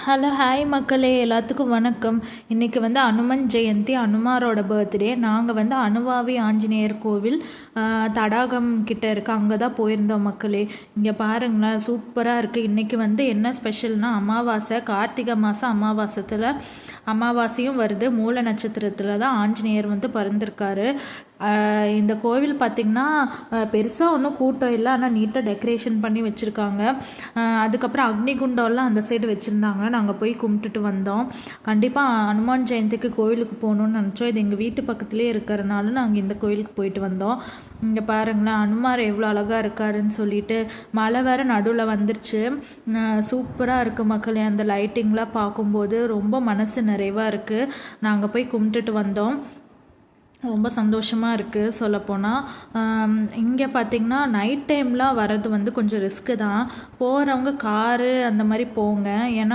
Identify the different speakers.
Speaker 1: Hello hi மக்களே, எல்லாத்துக்கும் வணக்கம். இன்றைக்கி வந்து அனுமன் ஜெயந்தி, அனுமாரோட பர்த்டே. நாங்கள் வந்து அனுவாவி ஆஞ்சநேயர் கோவில் தடாகம் கிட்டே இருக்க அங்கே தான் போயிருந்தோம் மக்களே. இங்கே பாருங்களேன், சூப்பராக இருக்குது. இன்றைக்கி வந்து என்ன ஸ்பெஷல்னால் அமாவாசை, கார்த்திகை மாதம் அமாவாசையும் வருது. மூல நட்சத்திரத்தில் தான் ஆஞ்சநேயர் வந்து பிறந்திருக்காரு. இந்த கோவில் பார்த்திங்கன்னா பெருசாக ஒன்றும் கூட்டம் இல்லை, ஆனால் நீட்டாக டெக்கரேஷன் பண்ணி வச்சுருக்காங்க. அதுக்கப்புறம் அக்னிகுண்டம்லாம் அந்த சைடு வச்சுருந்தாங்க. நாங்கள் போய் கும்பிட்டுட்டு வந்தோம். கண்டிப்பாக அனுமான் ஜெயந்திக்கு கோவிலுக்கு போகணுன்னு நினச்சோம். இது எங்கள் வீட்டு பக்கத்துலேயே இருக்கிறனால நாங்கள் இந்த கோவிலுக்கு போயிட்டு வந்தோம். இங்கே பாருங்களேன், அனுமார் எவ்வளோ அழகாக இருக்காருன்னு சொல்லிட்டு. மழை வேறு நடுவில் வந்துருச்சு. சூப்பராக இருக்குது மக்களே. அந்த லைட்டிங்லாம் பார்க்கும்போது ரொம்ப மனசு நிறைவாக இருக்குது. நாங்கள் போய் கும்பிட்டுட்டு வந்தோம். ரொம்ப சந்தோஷமாக இருக்குது சொல்லப்போனால். இங்கே பார்த்திங்கன்னா நைட் டைம்லாம் வர்றது வந்து கொஞ்சம் ரிஸ்க்கு தான். போகிறவங்க காரு அந்த மாதிரி போங்க, ஏன்னா